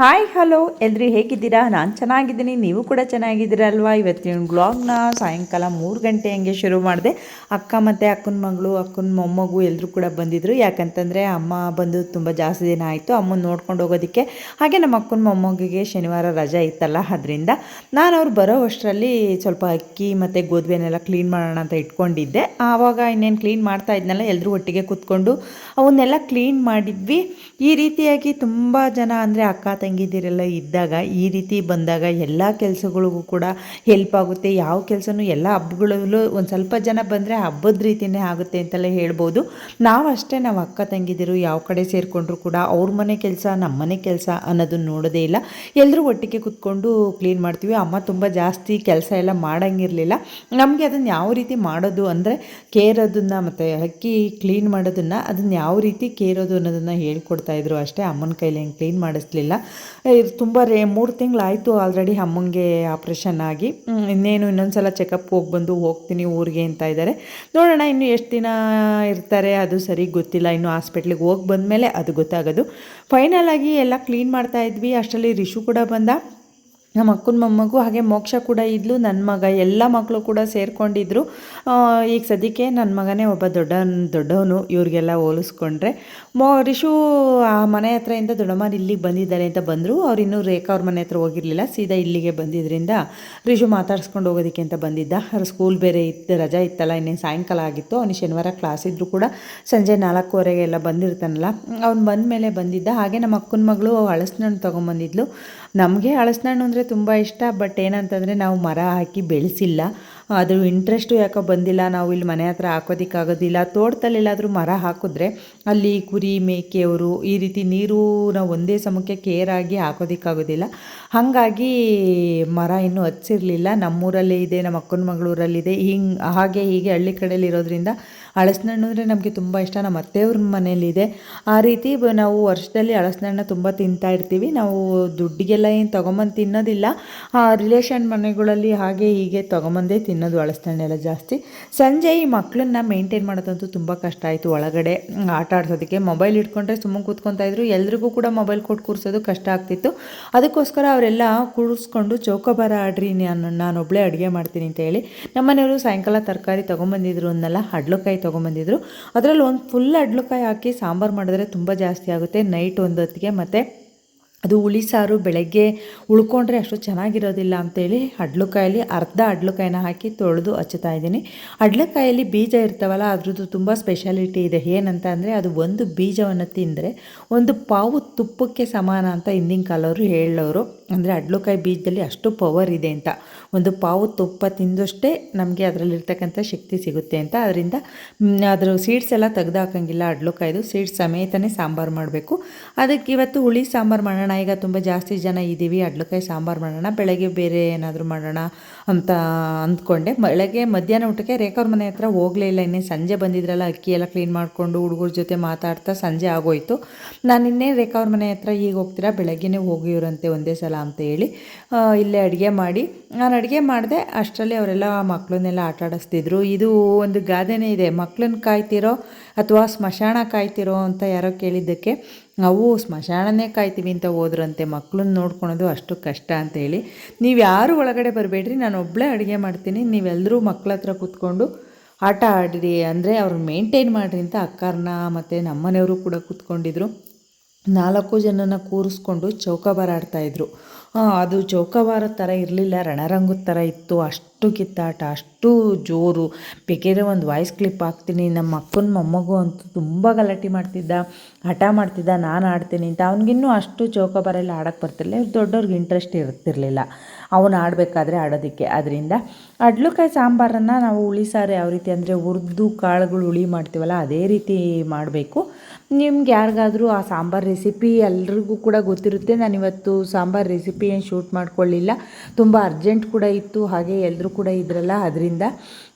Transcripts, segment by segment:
Hi hello ಎಲ್ರಿ ಹೇಗಿದ್ದೀರಾ? ನಾನು ಚೆನ್ನಾಗಿದ್ದೀನಿ, ನೀವು ಕೂಡ ಚೆನ್ನಾಗಿದ್ದೀರಾ ಅಲ್ವಾ? ಇವತ್ತಿನ ವ್ಲಾಗ್ನ ಸಾಯಂಕಾಲ 3 ಗಂಟೆ ಹಂಗೆ ಶುರು ಮಾಡಿದೆ. ಅಕ್ಕ ಮತ್ತು ಅಕ್ಕನ ಮಗಳು, ಅಕ್ಕನ ಮೊಮ್ಮಗು ಎಲ್ಲರೂ ಕೂಡ ಬಂದಿದ್ದರು. ಯಾಕಂತಂದರೆ ಅಮ್ಮ ಬಂದು ತುಂಬ ಜಾಸ್ತಿ ದಿನ ಆಯಿತು ಅಮ್ಮನ ನೋಡ್ಕೊಂಡು ಹೋಗೋದಕ್ಕೆ. ಹಾಗೆ ನಮ್ಮ ಅಕ್ಕನ ಮೊಮ್ಮಗಿಗೆ ಶನಿವಾರ ರಜೆ ಇತ್ತಲ್ಲ, ಅದರಿಂದ ನಾನು ಅವ್ರು ಬರೋ ಅಷ್ಟರಲ್ಲಿ ಸ್ವಲ್ಪ ಅಕ್ಕಿ ಮತ್ತು ಗೋಧುವೆನೆಲ್ಲ ಕ್ಲೀನ್ ಮಾಡೋಣ ಅಂತ ಇಟ್ಕೊಂಡಿದ್ದೆ. ಆವಾಗ ಇನ್ನೇನು ಕ್ಲೀನ್ ಮಾಡ್ತಾ ಇದ್ನಲ್ಲ, ಎಲ್ಲರೂ ಒಟ್ಟಿಗೆ ಕೂತ್ಕೊಂಡು ಅವನ್ನೆಲ್ಲ ಕ್ಲೀನ್ ಮಾಡಿದ್ವಿ. ಈ ರೀತಿಯಾಗಿ ತುಂಬ ಜನ ಅಂದರೆ ಅಕ್ಕ ತಂಗಿದಿರೆಲ್ಲ ಇದ್ದಾಗ ಈ ರೀತಿ ಬಂದಾಗ ಎಲ್ಲ ಕೆಲಸಗಳಿಗೂ ಕೂಡ ಹೆಲ್ಪ್ ಆಗುತ್ತೆ. ಯಾವ ಕೆಲಸನೂ ಎಲ್ಲ ಹಬ್ಬಗಳಲ್ಲೂ ಒಂದು ಸ್ವಲ್ಪ ಜನ ಬಂದರೆ ಹಬ್ಬದ ರೀತಿಯೇ ಆಗುತ್ತೆ ಅಂತಲೇ ಹೇಳ್ಬೋದು. ನಾವು ಅಕ್ಕ ತಂಗಿದಿರು ಯಾವ ಕಡೆ ಸೇರಿಕೊಂಡ್ರು ಕೂಡ ಅವ್ರ ಮನೆ ಕೆಲಸ ನಮ್ಮ ಮನೆ ಕೆಲಸ ಅನ್ನೋದನ್ನು ನೋಡೋದೇ ಇಲ್ಲ. ಎಲ್ಲರೂ ಒಟ್ಟಿಗೆ ಕೂತ್ಕೊಂಡು ಕ್ಲೀನ್ ಮಾಡ್ತೀವಿ. ಅಮ್ಮ ತುಂಬ ಜಾಸ್ತಿ ಕೆಲಸ ಎಲ್ಲ ಮಾಡೋಂಗಿರಲಿಲ್ಲ. ನಮಗೆ ಅದನ್ನು ಯಾವ ರೀತಿ ಮಾಡೋದು ಅಂದರೆ ಕೇರೋದನ್ನು ಮತ್ತು ಅಕ್ಕಿ ಕ್ಲೀನ್ ಮಾಡೋದನ್ನು ಅದನ್ನು ಯಾವ ರೀತಿ ಕೇರೋದು ಅನ್ನೋದನ್ನು ಹೇಳ್ಕೊಡ್ತಾಯಿದ್ರು ಅಷ್ಟೇ. ಅಮ್ಮನ ಕೈಲಿ ಹೆಂಗೆ ಕ್ಲೀನ್ ಮಾಡಿಸ್ಲಿಲ್ಲ. ಇದು ತುಂಬ 3 ತಿಂಗಳಾಯಿತು ಆಲ್ರೆಡಿ ಅಮ್ಮಂಗೆ ಆಪ್ರೇಷನ್ ಆಗಿ. ಇನ್ನೊಂದು ಸಲ ಚೆಕಪ್ಗೆ ಹೋಗ್ತೀನಿ ಊರಿಗೆ ಅಂತ ಇದ್ದಾರೆ. ನೋಡೋಣ ಇನ್ನು ಎಷ್ಟು ದಿನ ಇರ್ತಾರೆ ಅದು ಸರಿ ಗೊತ್ತಿಲ್ಲ. ಇನ್ನು ಹಾಸ್ಪಿಟ್ಲಿಗೆ ಹೋಗಿ ಬಂದಮೇಲೆ ಅದು ಗೊತ್ತಾಗೋದು. ಫೈನಲಾಗಿ ಎಲ್ಲ ಕ್ಲೀನ್ ಮಾಡ್ತಾಯಿದ್ವಿ. ಅಷ್ಟರಲ್ಲಿ ರಿಷು ಕೂಡ ಬಂದ, ನಮ್ಮ ಅಕ್ಕನ ಮೊಮ್ಮಗು, ಹಾಗೆ ಮೋಕ್ಷ ಕೂಡ ಇದ್ಲು, ನನ್ನ ಮಗ, ಎಲ್ಲ ಮಕ್ಕಳು ಕೂಡ ಸೇರಿಕೊಂಡಿದ್ರು. ಈಗ ಸದ್ಯಕ್ಕೆ ನನ್ನ ಮಗನೇ ಒಬ್ಬ ದೊಡ್ಡವನು ಇವ್ರಿಗೆಲ್ಲ ಹೋಲಿಸ್ಕೊಂಡ್ರೆ. ರಿಷು ಆ ಮನೆ ಹತ್ರದಿಂದ ದೊಡ್ಡಮ್ಮನ ಇಲ್ಲಿಗೆ ಬಂದಿದ್ದಾರೆ ಅಂತ ಬಂದರು. ಅವ್ರು ಇನ್ನೂ ರೇಖಾ ಅವ್ರ ಮನೆ ಹತ್ರ ಹೋಗಿರಲಿಲ್ಲ, ಸೀದಾ ಇಲ್ಲಿಗೆ ಬಂದಿದ್ದರಿಂದ ರಿಷು ಮಾತಾಡ್ಸ್ಕೊಂಡು ಹೋಗೋದಕ್ಕೆ ಅಂತ ಬಂದಿದ್ದ. ಅವ್ರ ಸ್ಕೂಲ್ ಬೇರೆ ಇತ್ತು, ರಜಾ ಇತ್ತಲ್ಲ, ಇನ್ನೇನು ಸಾಯಂಕಾಲ ಆಗಿತ್ತು. ಅವನು ಶನಿವಾರ ಕ್ಲಾಸ್ ಇದ್ದರೂ ಕೂಡ ಸಂಜೆ 4:15 ಎಲ್ಲ ಬಂದಿರ್ತಾನಲ್ಲ, ಅವ್ನು ಬಂದ ಮೇಲೆ ಬಂದಿದ್ದ. ಹಾಗೆ ನಮ್ಮ ಅಕ್ಕನ ಮಗಳು ಹಳಸಿನಣ್ಣು ತೊಗೊಂಬಂದಿದ್ಲು. ನಮಗೆ ಹಳಸಿನಣ್ಣು ಅಂದರೆ ತುಂಬ ಇಷ್ಟ. ಬಟ್ ಏನಂತಂದರೆ ನಾವು ಮರ ಹಾಕಿ ಬೆಳೆಸಿಲ್ಲ, ಅದು ಇಂಟ್ರೆಸ್ಟು ಯಾಕೋ ಬಂದಿಲ್ಲ. ನಾವು ಇಲ್ಲಿ ಮನೆ ಹತ್ರ ಹಾಕೋದಕ್ಕಾಗೋದಿಲ್ಲ. ತೋಟದಲ್ಲೆಲ್ಲಾದರೂ ಮರ ಹಾಕಿದ್ರೆ ಅಲ್ಲಿ ಕುರಿ ಮೇಕೆಯವರು ಈ ರೀತಿ ನೀರು ನಾವು ಒಂದೇ ಸಮಕ್ಕೆ ಕೇರಾಗಿ ಹಾಕೋದಕ್ಕಾಗೋದಿಲ್ಲ. ಹಾಗಾಗಿ ಮರ ಇನ್ನೂ ಹಚ್ಚಿರಲಿಲ್ಲ. ನಮ್ಮೂರಲ್ಲೇ ಇದೆ, ನಮ್ಮ ಅಕ್ಕನ ಮಗಳೂರಲ್ಲಿದೆ. ಹಾಗೆ ಹೀಗೆ ಹಳ್ಳಿ ಕಡೆಯಲ್ಲಿ ಇರೋದ್ರಿಂದ ಹಳಸಿನಣ್ಣು ಅಂದರೆ ನಮಗೆ ತುಂಬ ಇಷ್ಟ. ನಮ್ಮ ಅತ್ತೆಯವ್ರ ಮನೇಲಿದೆ. ಆ ರೀತಿ ನಾವು ವರ್ಷದಲ್ಲಿ ಹಳಸಿನಣ್ಣು ತುಂಬ ತಿಂತಾಯಿರ್ತೀವಿ. ನಾವು ದುಡ್ಡಿಗೆಲ್ಲ ಏನು ತೊಗೊಂಬಂದು ತಿನ್ನೋದಿಲ್ಲ. ರಿಲೇಷನ್ ಮನೆಗಳಲ್ಲಿ ಹಾಗೆ ಹೀಗೆ ತೊಗೊಂಬಂದೇ ತಿನ್ನೋದು ಹಳಸಿನಣ್ಣೆಲ್ಲ ಜಾಸ್ತಿ. ಸಂಜೆ ಈ ಮಕ್ಕಳನ್ನ ಮೇಂಟೈನ್ ಮಾಡೋದಂತೂ ತುಂಬ ಕಷ್ಟ ಆಯಿತು. ಒಳಗಡೆ ಆಟ ಆಡ್ಸೋದಕ್ಕೆ ಮೊಬೈಲ್ ಇಟ್ಕೊಂಡ್ರೆ ಸುಮ್ಮನೆ ಕೂತ್ಕೊತಾಯಿದ್ರು. ಎಲ್ರಿಗೂ ಕೂಡ ಮೊಬೈಲ್ ಕೊಟ್ಟು ಕೂರಿಸೋದು ಕಷ್ಟ ಆಗ್ತಿತ್ತು. ಅದಕ್ಕೋಸ್ಕರ ಅವರೆಲ್ಲ ಕೂರಿಸ್ಕೊಂಡು ಚೌಕೋಬಾರ ಆಡ್ರಿ, ನಾನೊಬ್ಬಳೇ ಅಡುಗೆ ಮಾಡ್ತೀನಿ ಅಂತ ಹೇಳಿ ನಮ್ಮನೆಯವರು ಸಾಯಂಕಾಲ ತರಕಾರಿ ತೊಗೊಂಬಂದಿದ್ರು ಅನ್ನಲ್ಲ, ಹಡ್ಲುಕಾಯಿ ತೊಗೊಂಬಂದಿದ್ರು. ಅದರಲ್ಲಿ ಒಂದು ಫುಲ್ ಹಡ್ಲುಕಾಯಿ ಹಾಕಿ ಸಾಂಬಾರು ಮಾಡಿದ್ರೆ ತುಂಬ ಜಾಸ್ತಿ ಆಗುತ್ತೆ. ನೈಟ್ ಒಂದು ಹೊತ್ತಿಗೆ ಮತ್ತು ಅದು ಹುಳಿ ಸಾರು ಬೆಳಗ್ಗೆ ಉಳ್ಕೊಂಡ್ರೆ ಅಷ್ಟು ಚೆನ್ನಾಗಿರೋದಿಲ್ಲ ಅಂಥೇಳಿ ಹಡ್ಲುಕಾಯಲ್ಲಿ ಅರ್ಧ ಹಡ್ಲುಕಾಯಿನ ಹಾಕಿ ತೊಳೆದು ಹಚ್ಚುತ್ತಾ ಇದ್ದೀನಿ. ಹಡ್ಲುಕಾಯಲ್ಲಿ ಬೀಜ ಇರ್ತಾವಲ್ಲ, ಅದ್ರದ್ದು ತುಂಬ ಸ್ಪೆಷಾಲಿಟಿ ಇದೆ. ಏನಂತ ಅಂದರೆ ಅದು ಒಂದು ಬೀಜವನ್ನು ತಿಂದರೆ ಒಂದು ಪಾವು ತುಪ್ಪಕ್ಕೆ ಸಮಾನ ಅಂತ ಹಿಂದಿನ ಕಾಲವರು ಹೇಳೋರು. ಅಂದರೆ ಹಡ್ಲುಕಾಯಿ ಬೀಜದಲ್ಲಿ ಅಷ್ಟು ಪವರ್ ಇದೆ ಅಂತ. ಒಂದು ಪಾವು ತುಪ್ಪ ತಿಂದಷ್ಟೇ ನಮಗೆ ಅದರಲ್ಲಿರ್ತಕ್ಕಂಥ ಶಕ್ತಿ ಸಿಗುತ್ತೆ ಅಂತ. ಅದರಿಂದ ಅದರ ಸೀಡ್ಸ್ ಎಲ್ಲ ತೆಗೆದು ಹಾಕೋಂಗಿಲ್ಲ. ಹಡ್ಲುಕಾಯ್ದು ಸೀಡ್ಸ್ ಸಮೇತನೇ ಸಾಂಬಾರು ಮಾಡಬೇಕು. ಅದಕ್ಕೆ ಇವತ್ತು ಹುಳಿ ಸಾಂಬಾರು ಮಾಡೋಣ. ಈಗ ತುಂಬ ಜಾಸ್ತಿ ಜನ ಇದ್ದೀವಿ, ಹಡ್ಲುಕಾಯಿ ಸಾಂಬಾರು ಮಾಡೋಣ, ಬೆಳಗ್ಗೆ ಬೇರೆ ಏನಾದರೂ ಮಾಡೋಣ ಅಂತ ಅಂದ್ಕೊಂಡೆ. ಬೆಳಗ್ಗೆ ಮಧ್ಯಾಹ್ನ ಊಟಕ್ಕೆ ರೇಖಾವ್ರ ಮನೆ ಹತ್ರ ಹೋಗಲೇ ಇಲ್ಲ. ಇನ್ನೇ ಸಂಜೆ ಬಂದಿದ್ರಲ್ಲ, ಅಕ್ಕಿ ಎಲ್ಲ ಕ್ಲೀನ್ ಮಾಡಿಕೊಂಡು ಹುಡುಗರ ಜೊತೆ ಮಾತಾಡ್ತಾ ಸಂಜೆ ಆಗೋಯ್ತು. ನಾನು ಇನ್ನೇನು ರೇಖಾವ್ರ ಮನೆ ಹತ್ರ ಈಗ ಹೋಗ್ತೀರಾ, ಬೆಳಗ್ಗೆನೇ ಹೋಗಿವ್ರಂತೆ ಒಂದೇ ಸಲ ಅಂತ ಹೇಳಿ ಇಲ್ಲೇ ಅಡುಗೆ ಮಾಡಿ ನಾನು ಅಡುಗೆ ಮಾಡಿದೆ. ಅಷ್ಟರಲ್ಲಿ ಅವರೆಲ್ಲ ಮಕ್ಕಳನ್ನೆಲ್ಲ ಆಟ ಆಡಿಸ್ತಿದ್ರು. ಇದು ಒಂದು ಗಾದೆನೇ ಇದೆ, ಮಕ್ಕಳನ್ನ ಕಾಯ್ತಿರೋ ಅಥವಾ ಸ್ಮಶಾನ ಕಾಯ್ತಿರೋ ಅಂತ ಯಾರೋ ಕೇಳಿದ್ದಕ್ಕೆ ನಾವು ಸ್ಮಶಾನನೇ ಕಾಯ್ತೀವಿ ಅಂತ ಹೋದ್ರಂತೆ. ಮಕ್ಕಳನ್ನ ನೋಡ್ಕೊಳೋದು ಅಷ್ಟು ಕಷ್ಟ ಅಂತೇಳಿ. ನೀವು ಯಾರು ಒಳಗಡೆ ಬರಬೇಡ್ರಿ, ನಾನು ಒಬ್ಬಳೇ ಅಡುಗೆ ಮಾಡ್ತೀನಿ, ನೀವೆಲ್ಲರೂ ಮಕ್ಕಳ ಹತ್ರ ಕೂತ್ಕೊಂಡು ಆಟ ಆಡಿರಿ ಅಂದರೆ ಅವ್ರನ್ನ ಮೇಂಟೈನ್ ಮಾಡಿರಿ ಅಂತ ಅಕ್ಕರನ್ನ ಮತ್ತು ನಮ್ಮನೆಯವರು ಕೂಡ ಕೂತ್ಕೊಂಡಿದ್ರು. 4 ಜನನ ಕೂರಿಸ್ಕೊಂಡು ಚೌಕಾಬಾರ ಆಡ್ತಾಯಿದ್ರು. ಅದು ಚೌಕಾಬಾರ ಥರ ಇರಲಿಲ್ಲ, ರಣರಂಗದ ಥರ ಇತ್ತು. ಅಷ್ಟು ಕಿತ್ತಾಟ, ಅಷ್ಟು ಜೋರು. ಬೇಕಾದ್ರೆ ಒಂದು ವಾಯ್ಸ್ ಕ್ಲಿಪ್ ಹಾಕ್ತೀನಿ. ನಮ್ಮ ಅಕ್ಕನ ಮೊಮ್ಮಗು ಅಂತೂ ತುಂಬ ಗಲಾಟೆ ಮಾಡ್ತಿದ್ದ, ಹಠ ಮಾಡ್ತಿದ್ದ, ನಾನು ಆಡ್ತೀನಿ ಅಂತ. ಅವ್ನಿಗಿನ್ನೂ ಅಷ್ಟು ಚೌಕಾಬಾರ ಎಲ್ಲ ಆಡೋಕ್ಕೆ ಬರ್ತಿರಲಿಲ್ಲ. ದೊಡ್ಡವ್ರಿಗೆ ಇಂಟ್ರೆಸ್ಟ್ ಇರ್ತಿರಲಿಲ್ಲ ಅವನು ಆಡಬೇಕಾದ್ರೆ ಆಡೋದಕ್ಕೆ. ಅದರಿಂದ ಹಡ್ಲುಕಾಯಿ ಸಾಂಬಾರನ್ನು ನಾವು ಹುಳಿ ಸಾರು ಯಾವ ರೀತಿ ಅಂದರೆ ಹುರಿದು ಕಾಳುಗಳು ಹುಳಿ ಮಾಡ್ತೀವಲ್ಲ, ಅದೇ ರೀತಿ ಮಾಡಬೇಕು. ನಿಮ್ಗೆ ಯಾರಿಗಾದರೂ ಆ ಸಾಂಬಾರು ರೆಸಿಪಿ ಎಲ್ರಿಗೂ ಕೂಡ ಗೊತ್ತಿರುತ್ತೆ. ನಾನಿವತ್ತು ಸಾಂಬಾರು ರೆಸಿಪಿ ಏನು ಶೂಟ್ ಮಾಡ್ಕೊಳ್ಳಿಲ್ಲ, ತುಂಬ ಅರ್ಜೆಂಟ್ ಕೂಡ ಇತ್ತು. ಹಾಗೆ ಎಲ್ಲರೂ ಕೂಡ ಇದ್ರಲ್ಲ, ಅದರಿಂದ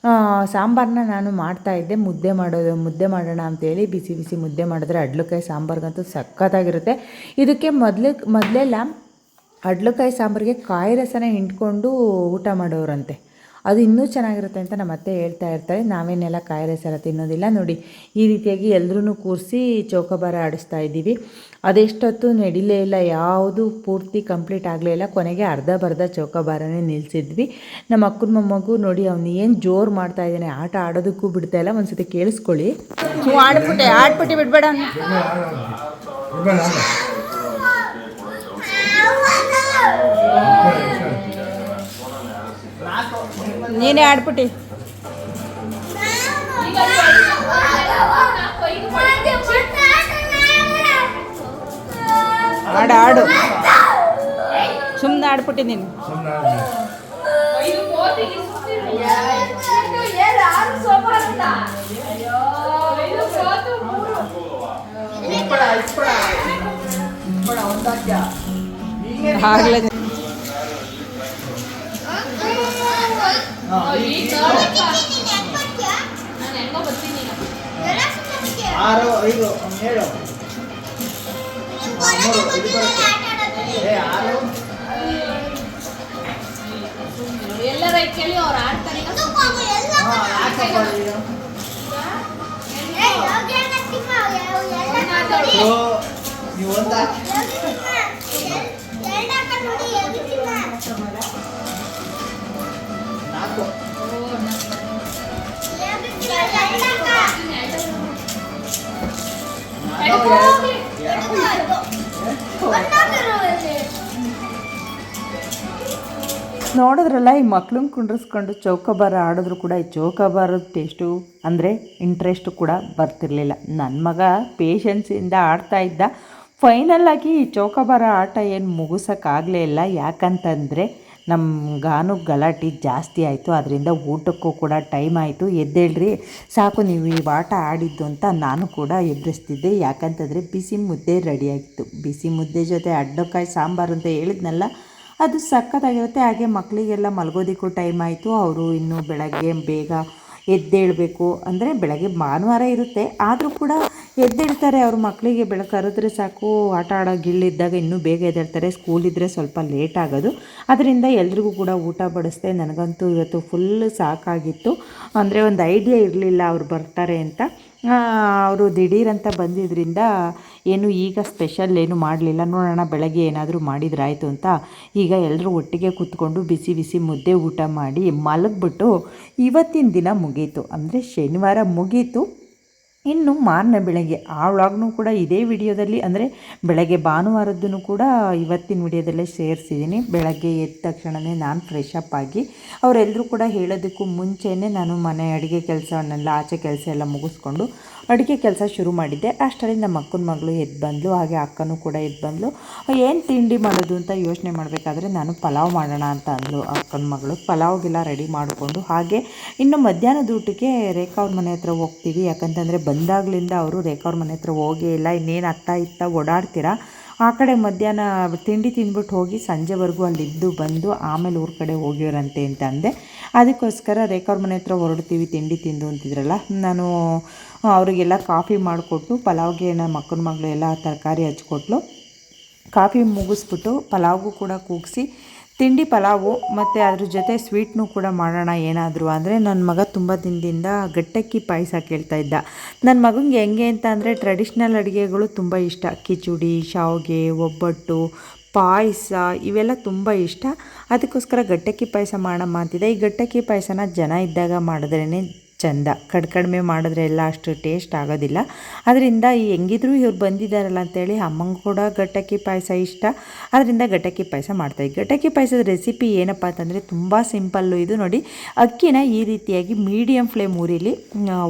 ಸಾಂಬಾರನ್ನ ನಾನು ಮಾಡ್ತಾಯಿದ್ದೆ. ಮುದ್ದೆ ಮಾಡೋಣ ಅಂತೇಳಿ ಬಿಸಿ ಬಿಸಿ ಮುದ್ದೆ ಮಾಡಿದ್ರೆ ಹಡ್ಲುಕಾಯಿ ಸಾಂಬಾರ್ಗಂತೂ ಸಖತ್ತಾಗಿರುತ್ತೆ. ಇದಕ್ಕೆ ಮೊದಲೆಲ್ಲ ಹಡ್ಲುಕಾಯಿ ಸಾಂಬಾರಿಗೆ ಕಾಯಿ ರಸನ ಹಿಂಡ್ಕೊಂಡು ಊಟ ಮಾಡೋರಂತೆ. ಅದು ಇನ್ನೂ ಚೆನ್ನಾಗಿರುತ್ತೆ ಅಂತ ನಮ್ಮ ಅತ್ತೆ ಹೇಳ್ತಾ ಇರ್ತಾರೆ. ನಾವೇನೆಲ್ಲ ಕಾಯಿ ರೈಸ್ ಎಲ್ಲ ತಿನ್ನೋದಿಲ್ಲ. ನೋಡಿ ಈ ರೀತಿಯಾಗಿ ಎಲ್ಲರೂ ಕೂರಿಸಿ ಚೌಕಾಬಾರ ಆಡಿಸ್ತಾ ಇದ್ದೀವಿ. ಅದೆಷ್ಟೊತ್ತು ನಡಿಲೇ ಇಲ್ಲ, ಯಾವುದು ಪೂರ್ತಿ ಕಂಪ್ಲೀಟ್ ಆಗಲೇ ಇಲ್ಲ. ಕೊನೆಗೆ ಅರ್ಧ ಬರ್ಧ ಚೌಕಾಬಾರನೇ ನಿಲ್ಲಿಸಿದ್ವಿ. ನಮ್ಮ ಅಕ್ಕನ ಮೊಮ್ಮಗು ನೋಡಿ ಅವನು ಏನು ಜೋರು ಮಾಡ್ತಾ ಇದ್ದಾನೆ, ಆಟ ಆಡೋದಕ್ಕೂ ಬಿಡ್ತಾ ಇಲ್ಲ. ಒಂದ್ಸತಿ ಕೇಳಿಸ್ಕೊಳ್ಳಿ. ಆಡ್ಬಿಟ್ಟೆ ಬಿಡ್ಬೇಡ. ನೀನೇ ಆಡ್ಬಿಟ್ಟಿ. ಆಡು ಸುಮ್ಮನೆ ಆಡ್ಬಿಟ್ಟಿ ನೀನು. ಆಗ್ಲೇ ಎಲ್ಲರ ಕೇಳಿ ಅವ್ರು ಆಡ್ತಾರೆ. ನೋಡಿದ್ರಲ್ಲ, ಈ ಮಕ್ಳನ್ನ ಕುಂಡ್ರಿಸ್ಕೊಂಡು ಚೌಕಾಬಾರ ಆಡಿದ್ರು ಕೂಡ ಈ ಚೌಕಾಬಾರದ ಟೇಸ್ಟು ಅಂದರೆ ಇಂಟ್ರೆಸ್ಟು ಕೂಡ ಬರ್ತಿರ್ಲಿಲ್ಲ. ನನ್ನ ಮಗ ಪೇಷನ್ಸಿಂದ ಆಡ್ತಾ ಇದ್ದ. ಫೈನಲ್ಲಾಗಿ ಈ ಚೌಕಾಬಾರ ಆಟ ಏನು ಮುಗಿಸೋಕ್ಕಾಗಲೇ ಇಲ್ಲ. ಯಾಕಂತಂದರೆ ನಮ್ಮ ಗಾನು ಗಲಾಟೆ ಜಾಸ್ತಿ ಆಯಿತು. ಅದರಿಂದ ಊಟಕ್ಕೂ ಕೂಡ ಟೈಮ್ ಆಯಿತು. ಎದ್ದೇಳ್ರಿ ಸಾಕು ನೀವು ಈ ಆಟ ಆಡಿದ್ದು ಅಂತ ನಾನು ಕೂಡ ಎದುರಿಸ್ತಿದ್ದೆ. ಯಾಕಂತಂದರೆ ಬಿಸಿ ಮುದ್ದೆ ರೆಡಿಯಾಗಿತ್ತು. ಬಿಸಿ ಮುದ್ದೆ ಜೊತೆ ಅಡ್ಡಕಾಯಿ ಸಾಂಬಾರು ಅಂತ ಹೇಳಿದ್ನಲ್ಲ, ಅದು ಸಖತ್ತಾಗಿರುತ್ತೆ. ಹಾಗೆ ಮಕ್ಕಳಿಗೆಲ್ಲ ಮಲಗೋದಕ್ಕೂ ಟೈಮ್ ಆಯಿತು. ಅವರು ಇನ್ನೂ ಬೆಳಗ್ಗೆ ಬೇಗ ಎದ್ದೇಳಬೇಕು. ಅಂದರೆ ಬೆಳಗ್ಗೆ ಭಾನುವಾರ ಇರುತ್ತೆ, ಆದರೂ ಕೂಡ ಎದ್ದೇಳ್ತಾರೆ. ಅವ್ರ ಮಕ್ಕಳಿಗೆ ಬೆಳಗ್ಗೆ ಕರೆದ್ರೆ ಸಾಕು, ಆಟ ಆಡೋ ಗಿಲ್ಲಿದ್ದಾಗ ಇನ್ನೂ ಬೇಗ ಎದ್ದೇಳ್ತಾರೆ. ಸ್ಕೂಲಿದ್ದರೆ ಸ್ವಲ್ಪ ಲೇಟ್ ಆಗೋದು. ಅದರಿಂದ ಎಲ್ರಿಗೂ ಕೂಡ ಊಟ ಬಡಿಸ್ದೆ. ನನಗಂತೂ ಇವತ್ತು ಫುಲ್ ಸಾಕಾಗಿತ್ತು. ಅಂದರೆ ಒಂದು ಐಡಿಯಾ ಇರಲಿಲ್ಲ ಅವ್ರು ಬರ್ತಾರೆ ಅಂತ. ಅವರು ದಿಢೀರಂತ ಬಂದಿದ್ದರಿಂದ ಏನು ಈಗ ಸ್ಪೆಷಲ್ ಏನು ಮಾಡಲಿಲ್ಲ. ನೋಡೋಣ ಬೆಳಗ್ಗೆ ಏನಾದರೂ ಮಾಡಿದ್ರಾಯಿತು ಅಂತ ಈಗ ಎಲ್ಲರೂ ಒಟ್ಟಿಗೆ ಕೂತ್ಕೊಂಡು ಬಿಸಿ ಬಿಸಿ ಮುದ್ದೆ ಊಟ ಮಾಡಿ ಮಲಗಿಬಿಟ್ಟು ಇವತ್ತಿನ ದಿನ ಮುಗೀತು. ಅಂದರೆ ಶನಿವಾರ ಮುಗೀತು. ಇನ್ನು ಮಾರನೇ ಬೆಳಗ್ಗೆ ಆ ವ್ಲಾಗ್ನೂ ಕೂಡ ಇದೇ ವಿಡಿಯೋದಲ್ಲಿ, ಅಂದರೆ ಬೆಳಗ್ಗೆ ಭಾನುವಾರದ್ದೂ ಕೂಡ ಇವತ್ತಿನ ವಿಡಿಯೋದಲ್ಲೇ ಸೇರಿಸಿದ್ದೀನಿ. ಬೆಳಗ್ಗೆ ಎದ್ದ ತಕ್ಷಣವೇ ನಾನು ಫ್ರೆಶ್ ಅಪ್ ಆಗಿ ಅವರೆಲ್ಲರೂ ಕೂಡ ಹೇಳೋದಕ್ಕೂ ಮುಂಚೆನೇ ನಾನು ಮನೆ ಅಡುಗೆ ಕೆಲಸವನ್ನೆಲ್ಲ ಆಚೆ ಕೆಲಸ ಎಲ್ಲ ಮುಗಿಸ್ಕೊಂಡು ಅಡುಗೆ ಕೆಲಸ ಶುರು ಮಾಡಿದ್ದೆ. ಅಷ್ಟರಲ್ಲಿ ನಮ್ಮ ಅಕ್ಕನ ಮಗಳು ಎದ್ದು ಬಂದಳು. ಹಾಗೆ ಅಕ್ಕನೂ ಕೂಡ ಎದ್ದು ಬಂದಳು. ಏನು ತಿಂಡಿ ಮಾಡೋದು ಅಂತ ಯೋಚನೆ ಮಾಡಬೇಕಾದ್ರೆ ನಾನು ಪಲಾವ್ ಮಾಡೋಣ ಅಂತ ಅಂದಳು ಅಕ್ಕನ ಮಗಳು. ಪಲಾವ್ಗೆಲ್ಲ ರೆಡಿ ಮಾಡಿಕೊಂಡು ಹಾಗೆ ಇನ್ನು ಮಧ್ಯಾಹ್ನದ ಊಟಕ್ಕೆ ರೇಖಾ ಅವ್ರ ಮನೆ ಹತ್ರ ಹೋಗ್ತೀವಿ. ಯಾಕಂತಂದರೆ ಬಂದಾಗಲಿಂದ ಅವರು ರೇಖಾ ಅವ್ರ ಮನೆ ಹತ್ರ ಹೋಗೇ ಇಲ್ಲ. ಇನ್ನೇನು ಅತ್ತ ಇತ್ತ ಓಡಾಡ್ತೀರಾ, ಆ ಕಡೆ ಮಧ್ಯಾಹ್ನ ತಿಂಡಿ ತಿಂದ್ಬಿಟ್ಟು ಹೋಗಿ ಸಂಜೆವರೆಗೂ ಅಲ್ಲಿದ್ದು ಬಂದು ಆಮೇಲೆ ಊರ ಕಡೆ ಹೋಗಿವ್ರಂತೆ ಅಂತ ಅಂದೆ. ಅದಕ್ಕೋಸ್ಕರ ರೇಖಾ ಅವ್ರ ಮನೆ ಹತ್ರ ಹೊರಡ್ತೀವಿ ತಿಂಡಿ ತಿಂದು ಅಂತಿದ್ರಲ್ಲ, ನಾನು ಅವರಿಗೆಲ್ಲ ಕಾಫಿ ಮಾಡಿಕೊಟ್ಟು ಪಲಾವ್ಗೆ ನಮ್ಮ ಅಕ್ಕನ ಮಗಳು ಎಲ್ಲ ತರಕಾರಿ ಹಚ್ಕೊಟ್ಲು. ಕಾಫಿ ಮುಗಿಸ್ಬಿಟ್ಟು ಪಲಾವ್ಗೂ ಕೂಡ ಕೂಗಿಸಿ ತಿಂಡಿ ಪಲಾವು ಮತ್ತು ಅದ್ರ ಜೊತೆ ಸ್ವೀಟ್ನೂ ಕೂಡ ಮಾಡೋಣ ಏನಾದರೂ ಅಂದರೆ, ನನ್ನ ಮಗ ತುಂಬ ದಿನದಿಂದ ಗಟ್ಟಕ್ಕಿ ಪಾಯಸ ಕೇಳ್ತಾ ಇದ್ದ. ನನ್ನ ಮಗನಿಗೆ ಹೆಂಗೆ ಅಂತ ಅಂದರೆ ಟ್ರೆಡಿಷ್ನಲ್ ಅಡುಗೆಗಳು ತುಂಬ ಇಷ್ಟ. ಕಿಚಡಿ, ಶಾವಿಗೆ, ಒಬ್ಬಟ್ಟು, ಪಾಯಸ ಇವೆಲ್ಲ ತುಂಬ ಇಷ್ಟ. ಅದಕ್ಕೋಸ್ಕರ ಗಟ್ಟಕ್ಕಿ ಪಾಯಸ ಮಾಡಮ್ಮ ಅಂತಿದ್ದೆ. ಈ ಗಟ್ಟಕ್ಕಿ ಪಾಯಸನ ಜನ ಇದ್ದಾಗ ಮಾಡಿದ್ರೇ ಚೆಂದ, ಕಡಿಮೆ ಮಾಡಿದ್ರೆ ಎಲ್ಲ ಅಷ್ಟು ಟೇಸ್ಟ್ ಆಗೋದಿಲ್ಲ. ಅದರಿಂದ ಹೆಂಗಿದ್ರು ಇವ್ರು ಬಂದಿದ್ದಾರಲ್ಲ ಅಂತೇಳಿ ಅಮ್ಮಂಗೆ ಕೂಡ ಗಟ್ಟಕ್ಕಿ ಪಾಯಸ ಇಷ್ಟ. ಅದರಿಂದ ಗಟ್ಟಕ್ಕಿ ಪಾಯಸ ಮಾಡ್ತಾಯಿದ್ದೆ. ಗಟ್ಟಕ್ಕಿ ಪಾಯಸದ ರೆಸಿಪಿ ಏನಪ್ಪ ಅಂತಂದರೆ ತುಂಬ ಸಿಂಪಲ್ಲು. ಇದು ನೋಡಿ, ಅಕ್ಕಿನ ಈ ರೀತಿಯಾಗಿ ಮೀಡಿಯಮ್ ಫ್ಲೇಮ್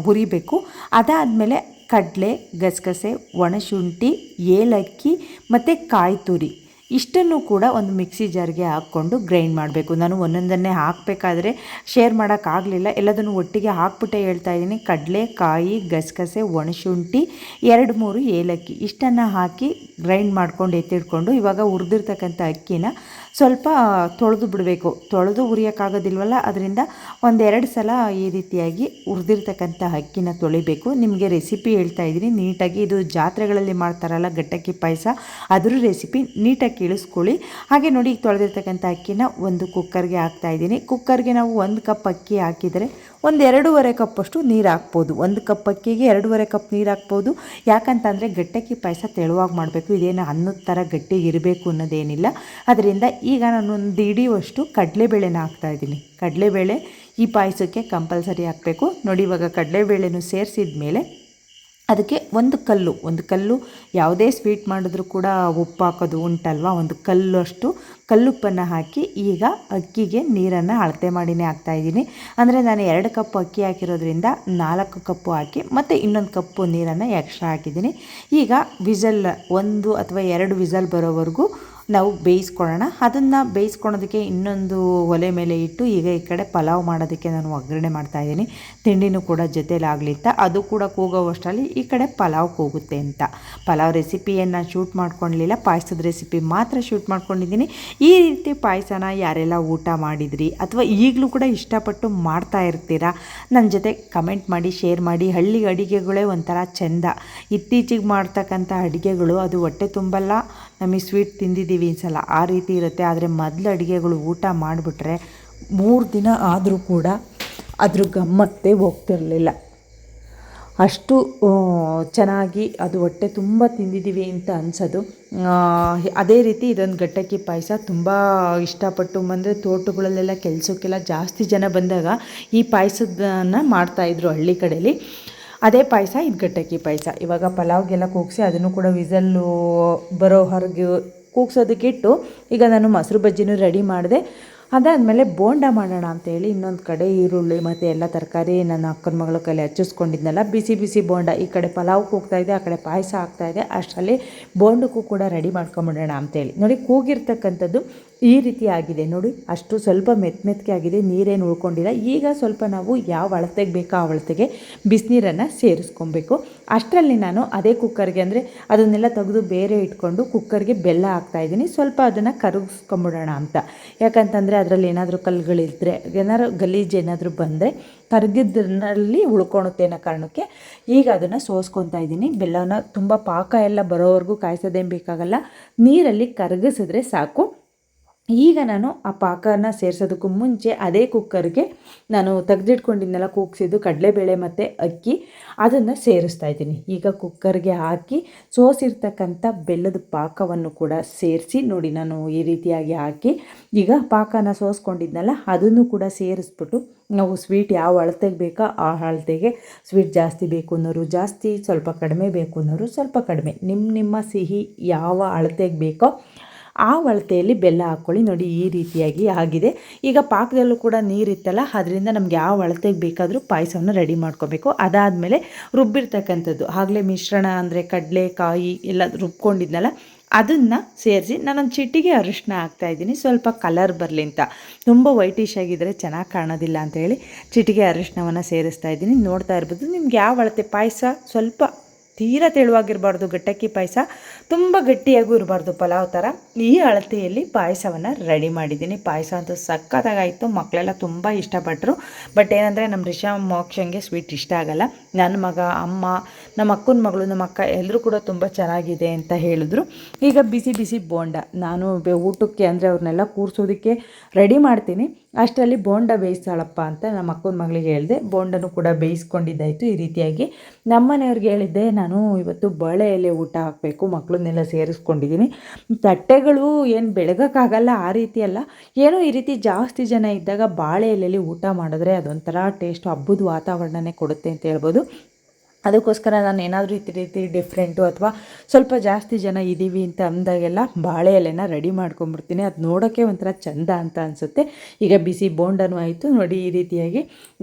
ಹುರಿಬೇಕು. ಅದಾದಮೇಲೆ ಕಡಲೆ, ಗಸಗಸೆ, ಒಣಶುಂಠಿ, ಏಲಕ್ಕಿ ಮತ್ತು ಕಾಯಿ ತುರಿ ಇಷ್ಟನ್ನು ಕೂಡ ಒಂದು ಮಿಕ್ಸಿ ಜಾರ್ಗೆ ಹಾಕ್ಕೊಂಡು ಗ್ರೈಂಡ್ ಮಾಡಬೇಕು. ನಾನು ಒಂದೊಂದನ್ನೇ ಹಾಕಬೇಕಾದ್ರೆ ಶೇರ್ ಮಾಡೋಕ್ಕಾಗಲಿಲ್ಲ, ಎಲ್ಲದನ್ನು ಒಟ್ಟಿಗೆ ಹಾಕ್ಬಿಟ್ಟೆ ಹೇಳ್ತಾ ಇದ್ದೀನಿ. ಕಡಲೆ, ಕಾಯಿ, ಗಸಗಸೆ, ಒಣಶುಂಠಿ, 2-3 ಏಲಕ್ಕಿ ಇಷ್ಟನ್ನು ಹಾಕಿ ಗ್ರೈಂಡ್ ಮಾಡ್ಕೊಂಡು ಎತ್ತಿಡ್ಕೊಂಡು ಇವಾಗ ಹುರಿದಿರ್ತಕ್ಕಂಥ ಅಕ್ಕಿನ ಸ್ವಲ್ಪ ತೊಳೆದು ಬಿಡಬೇಕು. ತೊಳೆದು ಹುರಿಯೋಕ್ಕಾಗೋದಿಲ್ವಲ್ಲ, ಅದರಿಂದ ಒಂದೆರಡು ಸಲ ಈ ರೀತಿಯಾಗಿ ಹುರಿದಿರ್ತಕ್ಕಂಥ ಅಕ್ಕಿನ ತೊಳಿಬೇಕು. ನಿಮಗೆ ರೆಸಿಪಿ ಹೇಳ್ತಾ ಇದ್ದೀನಿ ನೀಟಾಗಿ. ಇದು ಜಾತ್ರೆಗಳಲ್ಲಿ ಮಾಡ್ತಾರಲ್ಲ ಗಟ್ಟಕ್ಕಿ ಪಾಯಸ, ಅದ್ರ ರೆಸಿಪಿ ನೀಟಾಗಿ ಕೇಳಿಸ್ಕೊಳ್ಳಿ. ಹಾಗೆ ನೋಡಿ, ಈಗ ತೊಳೆದಿರ್ತಕ್ಕಂಥ ಅಕ್ಕಿನ ಒಂದು ಕುಕ್ಕರ್ಗೆ ಹಾಕ್ತಾಯಿದ್ದೀನಿ. ಕುಕ್ಕರ್ಗೆ ನಾವು 1 ಕಪ್ ಅಕ್ಕಿ ಹಾಕಿದರೆ ಒಂದು 2.5 ಕಪ್ಪಷ್ಟು ನೀರು ಹಾಕ್ಬೋದು. 1 ಕಪ್ ಅಕ್ಕಿಗೆ 2.5 ಕಪ್ ನೀರು ಹಾಕ್ಬೋದು. ಯಾಕಂತಂದರೆ ಗಟ್ಟಕ್ಕಿ ಪಾಯಸ ತೆಳುವಾಗಿ ಮಾಡಬೇಕು, ಇದೇನು ಅನ್ನದ ಥರ ಗಟ್ಟಿಗಿರಬೇಕು ಅನ್ನೋದೇನಿಲ್ಲ. ಅದರಿಂದ ಈಗ ನಾನು ಒಂದು ಹಿಡಿಯುವಷ್ಟು ಕಡಲೆಬೇಳೆನ ಹಾಕ್ತಾಯಿದ್ದೀನಿ. ಕಡಲೆಬೇಳೆ ಈ ಪಾಯಸಕ್ಕೆ ಕಂಪಲ್ಸರಿ ಹಾಕಬೇಕು. ನೋಡಿ, ಇವಾಗ ಕಡಲೆಬೇಳೆನೂ ಸೇರಿಸಿದ ಮೇಲೆ ಅದಕ್ಕೆ ಒಂದು ಕಲ್ಲು ಯಾವುದೇ ಸ್ವೀಟ್ ಮಾಡಿದ್ರೂ ಕೂಡ ಉಪ್ಪು ಹಾಕೋದು ಉಂಟಲ್ವ, ಒಂದು ಕಲ್ಲಷ್ಟು ಕಲ್ಲುಪ್ಪನ್ನು ಹಾಕಿ ಈಗ ಅಕ್ಕಿಗೆ ನೀರನ್ನು ಅಳತೆ ಮಾಡಿನೇ ಹಾಕ್ತಾಯಿದ್ದೀನಿ. ಅಂದರೆ ನಾನು 2 ಕಪ್ ಅಕ್ಕಿ ಹಾಕಿರೋದ್ರಿಂದ 4 ಕಪ್ಪು ಹಾಕಿ ಮತ್ತು ಇನ್ನೊಂದು ಕಪ್ಪು ನೀರನ್ನು ಎಕ್ಸ್ಟ್ರಾ ಹಾಕಿದ್ದೀನಿ. ಈಗ ವಿಸಲ್ 1 ಅಥವಾ 2 ವಿಸಲ್ ಬರೋವರೆಗೂ ನಾವು ಬೇಯಿಸ್ಕೊಳ್ಳೋಣ. ಅದನ್ನು ಬೇಯಿಸ್ಕೊಳೋದಕ್ಕೆ ಇನ್ನೊಂದು ಒಲೆ ಮೇಲೆ ಇಟ್ಟು ಈಗ ಈ ಕಡೆ ಪಲಾವ್ ಮಾಡೋದಕ್ಕೆ ನಾನು ಒಗ್ಗರಣೆ ಮಾಡ್ತಾಯಿದ್ದೀನಿ. ತಿಂಡಿನೂ ಕೂಡ ಜೊತೆಲಾಗಲಿ ಅಂತ. ಅದು ಕೂಡ ಕೂಗೋವಷ್ಟರಲ್ಲಿ ಈ ಕಡೆ ಪಲಾವ್ ಕೂಗುತ್ತೆ ಅಂತ. ಪಲಾವ್ ರೆಸಿಪಿಯನ್ನು ನಾನು ಶೂಟ್ ಮಾಡ್ಕೊಳ್ಳಲಿಲ್ಲ, ಪಾಯಸದ ರೆಸಿಪಿ ಮಾತ್ರ ಶೂಟ್ ಮಾಡ್ಕೊಂಡಿದ್ದೀನಿ. ಈ ರೀತಿ ಪಾಯಸನ ಯಾರೆಲ್ಲ ಊಟ ಮಾಡಿದ್ರಿ ಅಥವಾ ಈಗಲೂ ಕೂಡ ಇಷ್ಟಪಟ್ಟು ಮಾಡ್ತಾ ಇರ್ತೀರಾ, ನನ್ನ ಜೊತೆ ಕಮೆಂಟ್ ಮಾಡಿ, ಶೇರ್ ಮಾಡಿ. ಹಳ್ಳಿ ಅಡುಗೆಗಳೇ ಒಂಥರ ಚೆಂದ. ಇತ್ತೀಚೆಗೆ ಮಾಡ್ತಕ್ಕಂಥ ಅಡುಗೆಗಳು ಅದು ಹೊಟ್ಟೆ ತುಂಬಲ್ಲ, ನಮಗೆ ಸ್ವೀಟ್ ತಿಂದಿದ್ದೀವಿ ಸಲ ಆ ರೀತಿ ಇರುತ್ತೆ. ಆದರೆ ಮೊದಲು ಅಡುಗೆಗಳು ಊಟ ಮಾಡಿಬಿಟ್ರೆ 3 ದಿನ ಆದರೂ ಕೂಡ ಅದ್ರ ಗಮ್ಮತ್ತೇ ಹೋಗ್ತಿರಲಿಲ್ಲ. ಅಷ್ಟು ಚೆನ್ನಾಗಿ ಅದು ಹೊಟ್ಟೆ ತುಂಬ ತಿಂದಿದ್ದೀವಿ ಅಂತ ಅನಿಸೋದು. ಅದೇ ರೀತಿ ಇದೊಂದು ಗಟ್ಟಕ್ಕಿ ಪಾಯಸ ತುಂಬ ಇಷ್ಟಪಟ್ಟು ಬಂದರೆ ತೋಟಗಳಲ್ಲೆಲ್ಲ ಕೆಲಸಕ್ಕೆಲ್ಲ ಜಾಸ್ತಿ ಜನ ಬಂದಾಗ ಈ ಪಾಯಸದನ್ನು ಮಾಡ್ತಾಯಿದ್ರು ಹಳ್ಳಿ ಕಡೆಯಲ್ಲಿ. ಅದೇ ಪಾಯಸ ಇದು ಗಟ್ಟಕ್ಕಿ ಪಾಯಸ. ಇವಾಗ ಪಲಾವ್ಗೆಲ್ಲ ಕೂಗಿಸಿ ಅದನ್ನು ಕೂಡ ವಿಸಲ್ಲು ಬರೋ ಹೊರಗೆ ಕೂಗ್ಸೋದಕ್ಕಿಟ್ಟು ಈಗ ನಾನು ಮೊಸರು ಬಜ್ಜಿನೂ ರೆಡಿ ಮಾಡಿದೆ. ಅದಾದಮೇಲೆ ಬೋಂಡ ಮಾಡೋಣ ಅಂತೇಳಿ ಇನ್ನೊಂದು ಕಡೆ ಈರುಳ್ಳಿ ಮತ್ತು ಎಲ್ಲ ತರಕಾರಿ ನನ್ನ ಅಕ್ಕನ ಮಗಳ ಕೈಲಿ ಹಚ್ಚಿಸ್ಕೊಂಡಿದ್ನಲ್ಲ, ಬಿಸಿ ಬಿಸಿ ಬೋಂಡ. ಈ ಕಡೆ ಪಲಾವ್ ಕೂಗ್ತಾಯಿದೆ, ಆ ಕಡೆ ಪಾಯಸ ಆಗ್ತಾಯಿದೆ. ಅಷ್ಟರಲ್ಲಿ ಬೋಂಡಕ್ಕೂ ಕೂಡ ರೆಡಿ ಮಾಡ್ಕೊಂಬಿಡೋಣ ಅಂತೇಳಿ. ನೋಡಿ, ಕೂಗಿರ್ತಕ್ಕಂಥದ್ದು ಈ ರೀತಿ ಆಗಿದೆ ನೋಡಿ. ಅಷ್ಟು ಸ್ವಲ್ಪ ಮೆತ್ತಗೆ ಆಗಿದೆ, ನೀರೇನು ಉಳ್ಕೊಂಡಿಲ್ಲ. ಈಗ ಸ್ವಲ್ಪ ನಾವು ಯಾವ ಅಳತೆಗೆ ಬೇಕೋ ಆ ಅಳತೆಗೆ ಬಿಸಿನೀರನ್ನು ಸೇರಿಸ್ಕೊಬೇಕು. ಅಷ್ಟರಲ್ಲಿ ನಾನು ಅದೇ ಕುಕ್ಕರ್ಗೆ, ಅಂದರೆ ಅದನ್ನೆಲ್ಲ ತೆಗೆದು ಬೇರೆ ಇಟ್ಕೊಂಡು ಕುಕ್ಕರ್ಗೆ ಬೆಲ್ಲ ಹಾಕ್ತಾಯಿದ್ದೀನಿ. ಸ್ವಲ್ಪ ಅದನ್ನು ಕರಗಿಸ್ಕೊಂಬಿಡೋಣ ಅಂತ. ಯಾಕಂತಂದರೆ ಅದರಲ್ಲಿ ಏನಾದರೂ ಕಲ್ಲುಗಳಿದ್ದರೆ, ಗಲೀಜು ಏನಾದರೂ ಬಂದರೆ ಕರಗಿದ್ರಲ್ಲಿ ಉಳ್ಕೊಳುತ್ತೆ ಅನ್ನೋ ಕಾರಣಕ್ಕೆ ಈಗ ಅದನ್ನು ಸೋಸ್ಕೊತಾ ಇದ್ದೀನಿ. ಬೆಲ್ಲನ ತುಂಬ ಪಾಕ ಎಲ್ಲ ಬರೋವರೆಗೂ ಕಾಯಿಸೋದೇನು ಬೇಕಾಗಲ್ಲ, ನೀರಲ್ಲಿ ಕರಗಿಸಿದ್ರೆ ಸಾಕು. ಈಗ ನಾನು ಆ ಪಾಕನ ಸೇರಿಸೋದಕ್ಕೂ ಮುಂಚೆ ಅದೇ ಕುಕ್ಕರ್ಗೆ ನಾನು ತೆಗೆದಿಟ್ಕೊಂಡಿದ್ನೆಲ್ಲ ಕೂಗಿಸಿದ್ದು ಕಡಲೆಬೇಳೆ ಮತ್ತು ಅಕ್ಕಿ, ಅದನ್ನು ಸೇರಿಸ್ತಾ ಇದ್ದೀನಿ. ಈಗ ಕುಕ್ಕರ್ಗೆ ಹಾಕಿ ಸೋಸಿರ್ತಕ್ಕಂಥ ಬೆಲ್ಲದ ಪಾಕವನ್ನು ಕೂಡ ಸೇರಿಸಿ ನೋಡಿ, ನಾನು ಈ ರೀತಿಯಾಗಿ ಹಾಕಿ ಈಗ ಪಾಕನ ಸೋಸ್ಕೊಂಡಿದ್ನಲ್ಲ ಅದನ್ನು ಕೂಡ ಸೇರಿಸ್ಬಿಟ್ಟು ನಾವು ಸ್ವೀಟ್ ಯಾವ ಅಳತೆಗೆ ಬೇಕೋ ಆ ಅಳತೆಗೆ, ಸ್ವೀಟ್ ಜಾಸ್ತಿ ಬೇಕು ಅನ್ನೋರು ಜಾಸ್ತಿ, ಸ್ವಲ್ಪ ಕಡಿಮೆ ಬೇಕು ಅನ್ನೋರು ಸ್ವಲ್ಪ ಕಡಿಮೆ, ನಿಮ್ಮ ಸಿಹಿ ಯಾವ ಅಳತೆಗೆ ಬೇಕೋ ಆ ಅಳತೆಯಲ್ಲಿ ಬೆಲ್ಲ ಹಾಕ್ಕೊಳ್ಳಿ. ನೋಡಿ, ಈ ರೀತಿಯಾಗಿ ಆಗಿದೆ. ಈಗ ಪಾಕದಲ್ಲೂ ಕೂಡ ನೀರಿತ್ತಲ್ಲ, ಅದರಿಂದ ನಮ್ಗೆ ಯಾವ ಅಳತೆಗೆ ಬೇಕಾದರೂ ಪಾಯಸವನ್ನು ರೆಡಿ ಮಾಡ್ಕೋಬೇಕು. ಅದಾದಮೇಲೆ ರುಬ್ಬಿರ್ತಕ್ಕಂಥದ್ದು ಆಗಲೇ ಮಿಶ್ರಣ, ಅಂದರೆ ಕಡಲೆಕಾಯಿ ಎಲ್ಲ ರುಬ್ಕೊಂಡಿದ್ನಲ್ಲ ಅದನ್ನು ಸೇರಿಸಿ ನಾನೊಂದು ಚಿಟಿಗೆ ಅರಿಶಿನ ಹಾಕ್ತಾಯಿದ್ದೀನಿ, ಸ್ವಲ್ಪ ಕಲರ್ ಬರಲಿ ಅಂತ. ತುಂಬ ವೈಟಿಶ್ ಆಗಿದ್ದರೆ ಚೆನ್ನಾಗಿ ಕಾಣೋದಿಲ್ಲ ಅಂತೇಳಿ ಚಿಟಿಗೆ ಅರಿಶಿನವನ್ನು ಸೇರಿಸ್ತಾ ಇದ್ದೀನಿ. ನೋಡ್ತಾ ಇರ್ಬೋದು, ನಿಮ್ಗೆ ಯಾವ ಅಳತೆ ಪಾಯಸ, ಸ್ವಲ್ಪ ತೀರಾ ತೆಳುವಾಗಿರಬಾರ್ದು ಗಟ್ಟಕ್ಕಿ ಪಾಯಸ, ತುಂಬ ಗಟ್ಟಿಯಾಗೂ ಇರಬಾರ್ದು ಪಲಾವ್ ಥರ. ಈ ಅಳತೆಯಲ್ಲಿ ಪಾಯಸವನ್ನು ರೆಡಿ ಮಾಡಿದ್ದೀನಿ. ಪಾಯಸ ಅಂತೂ ಸಖತ್ತಾಗಾಯಿತು, ಮಕ್ಕಳೆಲ್ಲ ತುಂಬ ಇಷ್ಟಪಟ್ಟರು. ಬಟ್ ಏನಂದರೆ ನಮ್ಮ ರಿಷಾ ಮೋಕ್ಷಂಗೆ ಸ್ವೀಟ್ ಇಷ್ಟ ಆಗಲ್ಲ. ನನ್ನ ಮಗ, ಅಮ್ಮ, ನಮ್ಮ ಅಕ್ಕನ ಮಗಳು, ನಮ್ಮ ಅಕ್ಕ ಎಲ್ಲರೂ ಕೂಡ ತುಂಬ ಚೆನ್ನಾಗಿದೆ ಅಂತ ಹೇಳಿದ್ರು. ಈಗ ಬಿಸಿ ಬಿಸಿ ಬೋಂಡ ನಾನು ಊಟಕ್ಕೆ, ಅಂದರೆ ಅವ್ರನ್ನೆಲ್ಲ ಕೂರಿಸೋದಕ್ಕೆ ರೆಡಿ ಮಾಡ್ತೀನಿ. ಅಷ್ಟರಲ್ಲಿ ಬೋಂಡ ಬೇಯಿಸ್ತಾಳಪ್ಪ ಅಂತ ನಮ್ಮ ಅಕ್ಕನ ಮಗಳಿಗೆ ಹೇಳಿದೆ. ಬೋಂಡನೂ ಕೂಡ ಬೇಯಿಸ್ಕೊಂಡಿದ್ದಾಯಿತು. ಈ ರೀತಿಯಾಗಿ ನಮ್ಮನೆಯವ್ರಿಗೆ ಹೇಳಿದ್ದೆ, ನಾನು ಇವತ್ತು ಬಾಳೆ ಎಲೆ ಊಟ ಹಾಕಬೇಕು, ಮಕ್ಕಳನ್ನೆಲ್ಲ ಸೇರಿಸ್ಕೊಂಡಿದ್ದೀನಿ. ತಟ್ಟೆಗಳು ಏನು ಬೆಳಗೋಕ್ಕಾಗಲ್ಲ, ಆ ರೀತಿ ಅಲ್ಲ, ಏನೋ ಈ ರೀತಿ ಜಾಸ್ತಿ ಜನ ಇದ್ದಾಗ ಬಾಳೆ ಎಲೆಯಲ್ಲಿ ಊಟ ಮಾಡಿದ್ರೆ ಅದೊಂಥರ ಟೇಸ್ಟು, ಹಬ್ಬದ ವಾತಾವರಣನೇ ಕೊಡುತ್ತೆ ಅಂತ ಹೇಳ್ಬೋದು. ಅದಕ್ಕೋಸ್ಕರ ನಾನು ಏನಾದರೂ ಈ ರೀತಿ ಡಿಫ್ರೆಂಟು ಅಥವಾ ಸ್ವಲ್ಪ ಜಾಸ್ತಿ ಜನ ಇದ್ದೀವಿ ಅಂತ ಅಂದಾಗೆಲ್ಲ ಬಾಳೆ ಎಲೆನ ರೆಡಿ ಮಾಡ್ಕೊಂಬಿಡ್ತೀನಿ. ಅದು ನೋಡೋಕ್ಕೆ ಒಂಥರ ಚೆಂದ ಅಂತ ಅನಿಸುತ್ತೆ. ಈಗ ಬಿಸಿ ಬೋಂಡನೂ ಆಯಿತು ನೋಡಿ. ಈ ರೀತಿಯಾಗಿ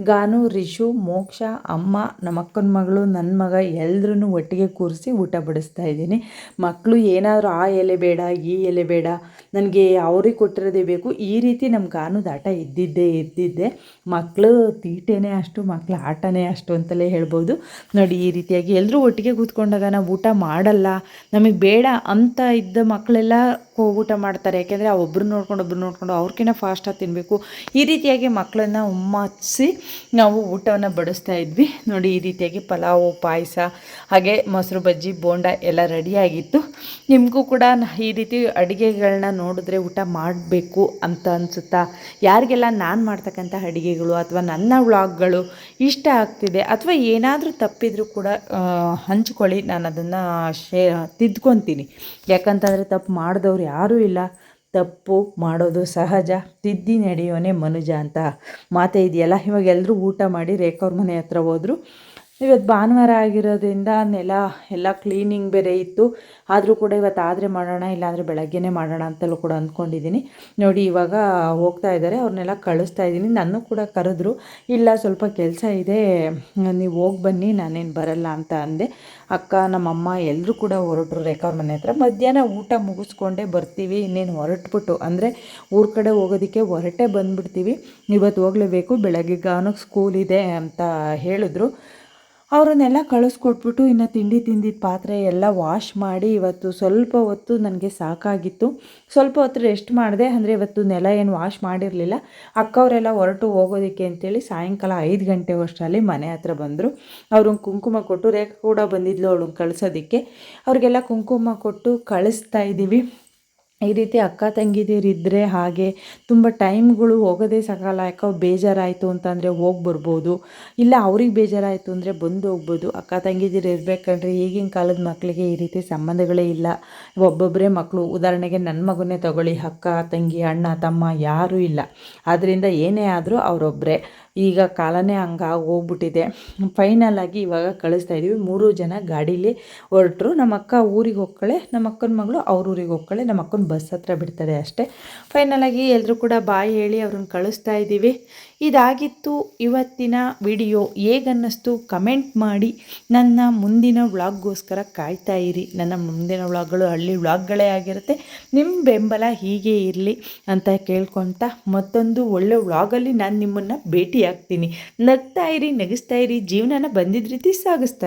ಗಾನು, ರಿಷು, ಮೋಕ್ಷ, ಅಮ್ಮ, ನಮ್ಮ ಅಕ್ಕನ ಮಗಳು, ನನ್ನ ಮಗ ಎಲ್ಲರೂ ಒಟ್ಟಿಗೆ ಕೂರಿಸಿ ಊಟ ಬಡಿಸ್ತಾ ಇದ್ದೀನಿ. ಮಕ್ಕಳು ಏನಾದರೂ ಆ ಎಲೆ ಬೇಡ, ಈ ಎಲೆ ಬೇಡ, ನನಗೆ ಅವ್ರಿಗೆ ಕೊಟ್ಟಿರೋದೇ ಬೇಕು, ಈ ರೀತಿ ನಮ್ಮ ಗಾನುದ ಆಟ ಇದ್ದಿದ್ದೆ. ಮಕ್ಕಳು ತೀಟೆನೇ ಅಷ್ಟು, ಮಕ್ಕಳ ಆಟನೇ ಅಷ್ಟು ಅಂತಲೇ ಹೇಳ್ಬೋದು. ನೋಡಿ, ನೋಡಿ ಈ ರೀತಿಯಾಗಿ ಎಲ್ಲರೂ ಒಟ್ಟಿಗೆ ಕೂತ್ಕೊಂಡಾಗ ನಾವು ಊಟ ಮಾಡಲ್ಲ, ನಮಗೆ ಬೇಡ ಅಂತ ಇದ್ದ ಮಕ್ಕಳೆಲ್ಲ ಊಟ ಮಾಡ್ತಾರೆ. ಯಾಕೆಂದರೆ ಒಬ್ಬರು ನೋಡ್ಕೊಂಡು ಅವ್ರಿಗಿಂತ ಫಾಸ್ಟಾಗಿ ತಿನ್ನಬೇಕು. ಈ ರೀತಿಯಾಗಿ ಮಕ್ಕಳನ್ನು ಹುಮ್ಮಸ್ಸಿ ನಾವು ಊಟವನ್ನು ಬಡಿಸ್ತಾ ಇದ್ವಿ. ನೋಡಿ ಈ ರೀತಿಯಾಗಿ ಪಲಾವು, ಪಾಯಸ, ಹಾಗೆ ಮೊಸರು ಬಜ್ಜಿ, ಬೋಂಡ ಎಲ್ಲ ರೆಡಿಯಾಗಿತ್ತು. ನಿಮಗೂ ಕೂಡ ಈ ರೀತಿ ಅಡುಗೆಗಳನ್ನ ನೋಡಿದ್ರೆ ಊಟ ಮಾಡಬೇಕು ಅಂತ ಅನಿಸುತ್ತಾ? ಯಾರಿಗೆಲ್ಲ ನಾನು ಮಾಡ್ತಕ್ಕಂಥ ಅಡುಗೆಗಳು ಅಥವಾ ನನ್ನ ವ್ಲಾಗ್ಗಳು ಇಷ್ಟ ಆಗ್ತಿದೆ ಅಥವಾ ಏನಾದರೂ ತಪ್ಪಿದರೂ ಕೂಡ ಹಂಚ್ಕೊಳ್ಳಿ, ನಾನು ಅದನ್ನು ತಿದ್ಕೊತೀನಿ. ಯಾಕಂತಂದರೆ ತಪ್ಪು ಮಾಡಿದವ್ರು ಯಾರೂ ಇಲ್ಲ, ತಪ್ಪು ಮಾಡೋದು ಸಹಜ, ತಿದ್ದಿ ನಡೆಯೋನೇ ಮನುಜ ಅಂತ ಮಾತೇ ಇದೆಯಲ್ಲ. ಇವಾಗ ಎಲ್ಲರೂ ಊಟ ಮಾಡಿ ರೇಖವ್ರ ಮನೆ ಹತ್ರ ಹೋದರು. ಇವತ್ತು ಭಾನುವಾರ ಆಗಿರೋದ್ರಿಂದ ನೆಲ ಎಲ್ಲ ಕ್ಲೀನಿಂಗ್ ಬೇರೆ ಇತ್ತು. ಆದರೂ ಕೂಡ ಇವತ್ತು ಆದರೆ ಮಾಡೋಣ, ಇಲ್ಲಾಂದರೆ ಬೆಳಗ್ಗೆನೇ ಮಾಡೋಣ ಅಂತಲೂ ಕೂಡ ಅಂದ್ಕೊಂಡಿದ್ದೀನಿ. ನೋಡಿ ಇವಾಗ ಹೋಗ್ತಾ ಇದ್ದಾರೆ, ಅವ್ರನ್ನೆಲ್ಲ ಕಳಿಸ್ತಾ ಇದ್ದೀನಿ. ನನ್ನ ಕೂಡ ಕರೆದ್ರು, ಇಲ್ಲ ಸ್ವಲ್ಪ ಕೆಲಸ ಇದೆ, ನೀವು ಹೋಗಿ ಬನ್ನಿ, ನಾನೇನು ಬರಲ್ಲ ಅಂತ ಅಂದೆ. ಅಕ್ಕ, ನಮ್ಮಮ್ಮ ಎಲ್ಲರೂ ಕೂಡ ಹೊರಟರು ರೇಖಾವ್ರ ಮನೆ ಹತ್ರ. ಮಧ್ಯಾಹ್ನ ಊಟ ಮುಗಿಸ್ಕೊಂಡೇ ಬರ್ತೀವಿ, ಇನ್ನೇನು ಹೊರಟ್ಬಿಟ್ಟು ಅಂದರೆ ಊರ ಕಡೆ ಹೋಗೋದಕ್ಕೆ ಹೊರಟೇ ಬಂದುಬಿಡ್ತೀವಿ. ಇವತ್ತು ಹೋಗಲೇಬೇಕು, ಬೆಳಗ್ಗೆ ಗಾನಕ್ಕೆ ಸ್ಕೂಲ್ ಇದೆ ಅಂತ ಹೇಳಿದ್ರು. ಅವರನ್ನೆಲ್ಲ ಕಳಿಸ್ಕೊಟ್ಬಿಟ್ಟು ಇನ್ನು ತಿಂಡಿ ತಿಂದಿದ್ದ ಪಾತ್ರೆ ಎಲ್ಲ ವಾಶ್ ಮಾಡಿ ಇವತ್ತು ಸ್ವಲ್ಪ ಹೊತ್ತು ನನಗೆ ಸಾಕಾಗಿತ್ತು. ಸ್ವಲ್ಪ ಹೊತ್ತು ರೆಸ್ಟ್ ಮಾಡಿದೆ. ಅಂದರೆ ಇವತ್ತು ನೆಲ ಏನು ವಾಶ್ ಮಾಡಿರಲಿಲ್ಲ. ಅಕ್ಕವರೆಲ್ಲ ಹೊರಟು ಹೋಗೋದಕ್ಕೆ ಅಂತೇಳಿ ಸಾಯಂಕಾಲ 5 ಗಂಟೆ ಅಷ್ಟರಲ್ಲಿ ಮನೆ ಹತ್ರ ಬಂದರು. ಅವ್ರಿಗೆ ಕುಂಕುಮ ಕೊಟ್ಟು, ರೇಖಾ ಕೂಡ ಬಂದಿದ್ಲು ಅವಳಿಗೆ ಕಳಿಸೋದಕ್ಕೆ. ಅವ್ರಿಗೆಲ್ಲ ಕುಂಕುಮ ಕೊಟ್ಟು ಕಳಿಸ್ತಾ ಇದ್ದೀವಿ. ಈ ರೀತಿ ಅಕ್ಕ ತಂಗಿದಿರಿದ್ದರೆ ಹಾಗೆ ತುಂಬ ಟೈಮ್ಗಳು ಹೋಗೋದೇ ಸಾಕಲ್ಲ. ಯಾಕೋ ಬೇಜಾರಾಯಿತು ಅಂತಂದರೆ ಹೋಗಿ ಬರ್ಬೋದು, ಇಲ್ಲ ಅವ್ರಿಗೆ ಬೇಜಾರಾಯಿತು ಅಂದರೆ ಬಂದು ಹೋಗ್ಬೋದು. ಅಕ್ಕ ತಂಗಿದಿರು ಇರಬೇಕಂದ್ರೆ ಈಗಿನ ಕಾಲದ ಮಕ್ಕಳಿಗೆ ಈ ರೀತಿ ಸಂಬಂಧಗಳೇ ಇಲ್ಲ. ಒಬ್ಬೊಬ್ಬರೇ ಮಕ್ಕಳು. ಉದಾಹರಣೆಗೆ ನನ್ನ ಮಗನ್ನೇ ತಗೊಳ್ಳಿ, ಅಕ್ಕ ತಂಗಿ ಅಣ್ಣ ತಮ್ಮ ಯಾರೂ ಇಲ್ಲ. ಆದ್ದರಿಂದ ಏನೇ ಆದರೂ ಅವರೊಬ್ಬರೇ. ಈಗ ಕಾಲನೇ ಹಂಗಾಗಿ ಹೋಗ್ಬಿಟ್ಟಿದೆ. ಫೈನಲಾಗಿ ಇವಾಗ ಕಳಿಸ್ತಾ ಇದ್ದೀವಿ. 3 ಜನ ಗಾಡೀಲಿ ಹೊರಟರು. ನಮ್ಮ ಅಕ್ಕ ಊರಿಗೆ ಹೋಗ್ಕಳೆ, ನಮ್ಮ ಅಕ್ಕನ ಮಗಳು ಅವ್ರ ಊರಿಗೆ ಹೋಗ್ಕಳೆ, ನಮ್ಮ ಅಕ್ಕನ ಬಸ್ ಹತ್ರ ಬಿಡ್ತಾರೆ ಅಷ್ಟೇ. ಫೈನಲಾಗಿ ಎಲ್ಲರೂ ಕೂಡ ಬಾಯ್ ಹೇಳಿ ಅವ್ರನ್ನ ಕಳಿಸ್ತಾ ಇದ್ದೀವಿ. ಇದಾಗಿತ್ತು ಇವತ್ತಿನ ವಿಡಿಯೋ. ಹೇಗನ್ನಿಸ್ತು ಕಮೆಂಟ್ ಮಾಡಿ. ನನ್ನ ಮುಂದಿನ ವ್ಲಾಗ್ಗೋಸ್ಕರ ಕಾಯ್ತಾ ಇರಿ. ನನ್ನ ಮುಂದಿನ ವ್ಲಾಗ್ಗಳು ಹಳ್ಳಿ ವ್ಲಾಗ್ಗಳೇ ಆಗಿರುತ್ತೆ. ನಿಮ್ಮ ಬೆಂಬಲ ಹೀಗೆ ಇರಲಿ ಅಂತ ಕೇಳ್ಕೊತಾ ಮತ್ತೊಂದು ಒಳ್ಳೆ ವ್ಲಾಗಲ್ಲಿ ನಾನು ನಿಮ್ಮನ್ನು ಭೇಟಿ ಆಗ್ತೀನಿ. ನಗ್ತಾ ಇರಿ, ನಗಿಸ್ತಾ ಇರಿ, ಜೀವನನ ಬಂದಿದ್ದ ರೀತಿ ಸಾಗಿಸ್ತಾ